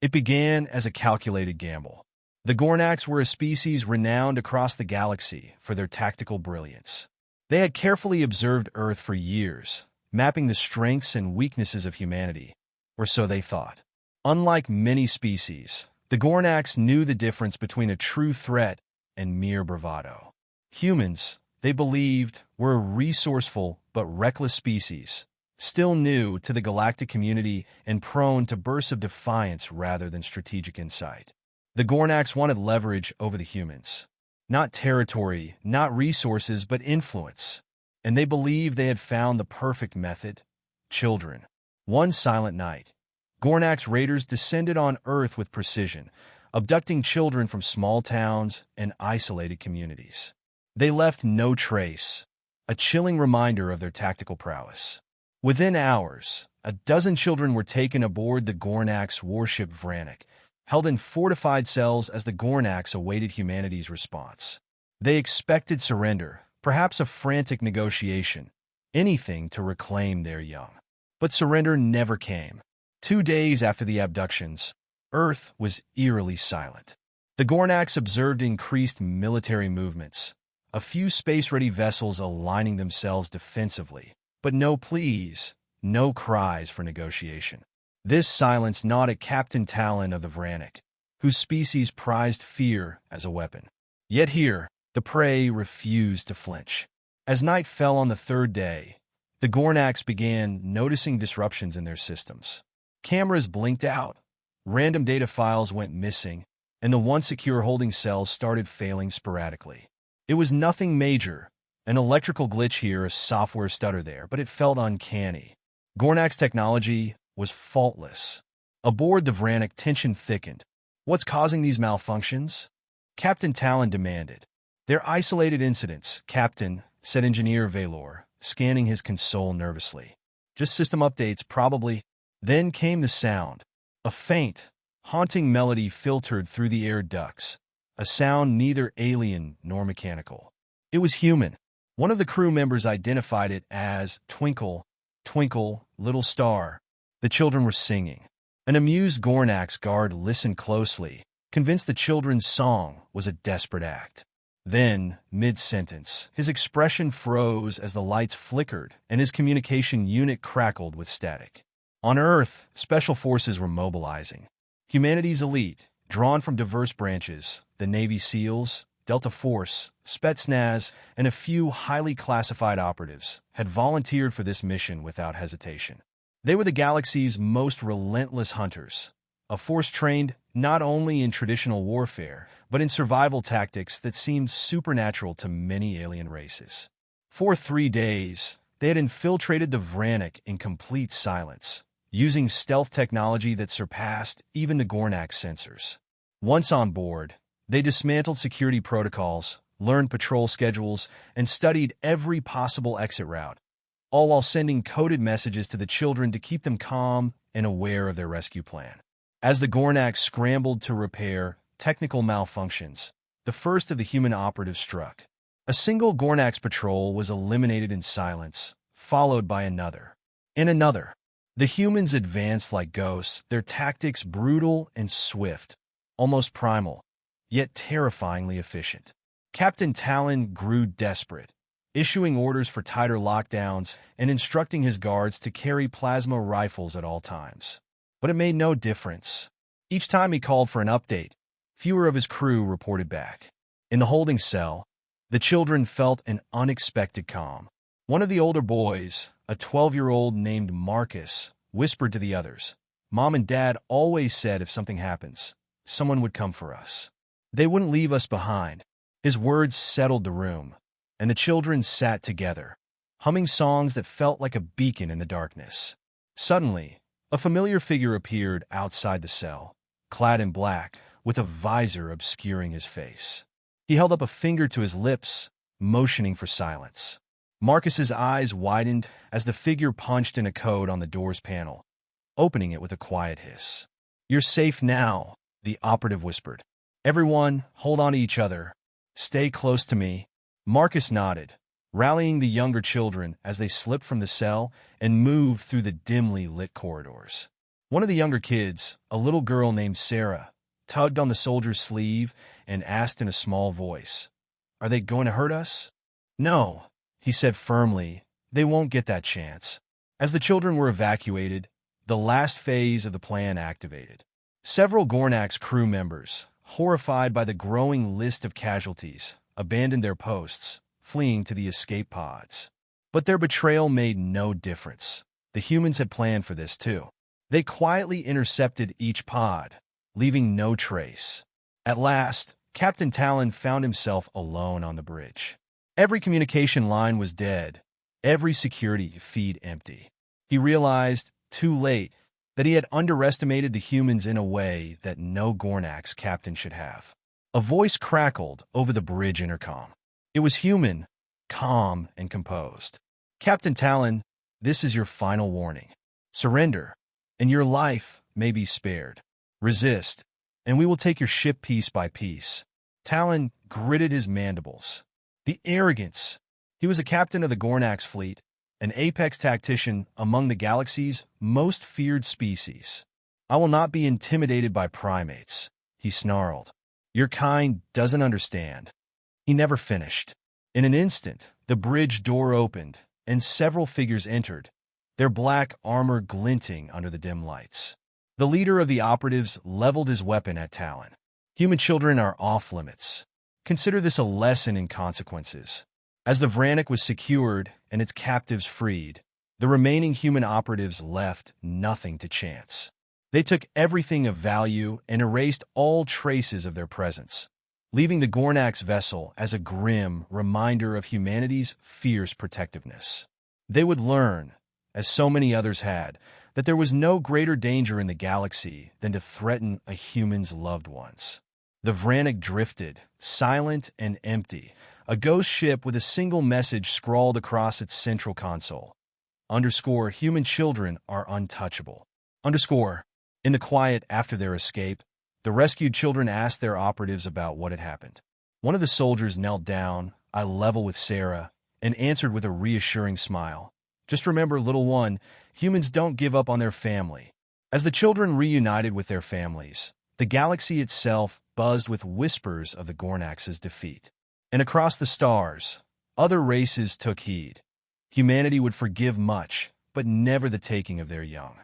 It began as a calculated gamble. The Gornax were a species renowned across the galaxy for their tactical brilliance. They had carefully observed Earth for years, mapping the strengths and weaknesses of humanity, or so they thought. Unlike many species, the Gornax knew the difference between a true threat and mere bravado. Humans, they believed, were a resourceful but reckless species, still new to the galactic community and prone to bursts of defiance rather than strategic insight. The Gornax wanted leverage over the humans. Not territory, not resources, but influence. And they believed they had found the perfect method: children. One silent night, Gornax raiders descended on Earth with precision, abducting children from small towns and isolated communities. They left no trace, a chilling reminder of their tactical prowess. Within hours, a dozen children were taken aboard the Gornax warship Vranic, held in fortified cells as the Gornax awaited humanity's response. They expected surrender, perhaps a frantic negotiation, anything to reclaim their young. But surrender never came. 2 days after the abductions, Earth was eerily silent. The Gornax observed increased military movements, a few space-ready vessels aligning themselves defensively, but no pleas, no cries for negotiation. This silence gnawed at Captain Talon of the Vranic, whose species prized fear as a weapon. Yet here, the prey refused to flinch. As night fell on the third day, the Gornax began noticing disruptions in their systems. Cameras blinked out, random data files went missing, and the once secure holding cells started failing sporadically. It was nothing major, an electrical glitch here, a software stutter there, but it felt uncanny. Gornax technology was faultless. Aboard the Vranic, tension thickened. What's causing these malfunctions? Captain Talon demanded. They're isolated incidents, Captain, said Engineer Valor, scanning his console nervously. Just system updates, probably. Then came the sound. A faint, haunting melody filtered through the air ducts, a sound neither alien nor mechanical. It was human. One of the crew members identified it as Twinkle, Twinkle, Little Star. The children were singing. An amused Gornax guard listened closely, convinced the children's song was a desperate act. Then, mid-sentence, his expression froze as the lights flickered and his communication unit crackled with static. On Earth, special forces were mobilizing. Humanity's elite, drawn from diverse branches, the Navy SEALs, Delta Force, Spetsnaz, and a few highly classified operatives, had volunteered for this mission without hesitation. They were the galaxy's most relentless hunters, a force trained not only in traditional warfare, but in survival tactics that seemed supernatural to many alien races. For 3 days, they had infiltrated the Vranic in complete silence, using stealth technology that surpassed even the Gornax sensors. Once on board, they dismantled security protocols, learned patrol schedules, and studied every possible exit route, all while sending coded messages to the children to keep them calm and aware of their rescue plan. As the Gornax scrambled to repair technical malfunctions, the first of the human operatives struck. A single Gornax patrol was eliminated in silence, followed by another, and another. The humans advanced like ghosts, their tactics brutal and swift, almost primal, yet terrifyingly efficient. Captain Talon grew desperate, issuing orders for tighter lockdowns and instructing his guards to carry plasma rifles at all times. But it made no difference. Each time he called for an update, fewer of his crew reported back. In the holding cell, the children felt an unexpected calm. One of the older boys, a 12-year-old named Marcus, whispered to the others, "Mom and Dad always said if something happens, someone would come for us. They wouldn't leave us behind." His words settled the room, and the children sat together, humming songs that felt like a beacon in the darkness. Suddenly, a familiar figure appeared outside the cell, clad in black, with a visor obscuring his face. He held up a finger to his lips, motioning for silence. Marcus's eyes widened as the figure punched in a code on the door's panel, opening it with a quiet hiss. "You're safe now," the operative whispered. "Everyone, hold on to each other. Stay close to me." Marcus nodded, rallying the younger children as they slipped from the cell and moved through the dimly lit corridors. One of the younger kids, a little girl named Sarah, tugged on the soldier's sleeve and asked in a small voice, "Are they going to hurt us?" "No," he said firmly, "they won't get that chance." As the children were evacuated, the last phase of the plan activated. Several Gornax crew members, horrified by the growing list of casualties, abandoned their posts, fleeing to the escape pods. But their betrayal made no difference. The humans had planned for this too. They quietly intercepted each pod, leaving no trace. At last, Captain Talon found himself alone on the bridge. Every communication line was dead, every security feed empty. He realized, too late, that he had underestimated the humans in a way that no Gornax captain should have. A voice crackled over the bridge intercom. It was human, calm and composed. "Captain Talon, this is your final warning. Surrender, and your life may be spared. Resist, and we will take your ship piece by piece." Talon gritted his mandibles. The arrogance! He was a captain of the Gornax fleet, an apex tactician among the galaxy's most feared species. "I will not be intimidated by primates," he snarled. "Your kind doesn't understand." He never finished. In an instant, the bridge door opened, and several figures entered, their black armor glinting under the dim lights. The leader of the operatives leveled his weapon at Talon. "Human children are off-limits. Consider this a lesson in consequences." As the Vranic was secured and its captives freed, the remaining human operatives left nothing to chance. They took everything of value and erased all traces of their presence, leaving the Gornax vessel as a grim reminder of humanity's fierce protectiveness. They would learn, as so many others had, that there was no greater danger in the galaxy than to threaten a human's loved ones. The Vranic drifted, silent and empty, a ghost ship with a single message scrawled across its central console. Human children are untouchable. In the quiet after their escape, the rescued children asked their operatives about what had happened. One of the soldiers knelt down, eye level with Sarah, and answered with a reassuring smile. "Just remember, little one, humans don't give up on their family." As the children reunited with their families, the galaxy itself buzzed with whispers of the Gornax's defeat. And across the stars, other races took heed. Humanity would forgive much, but never the taking of their young.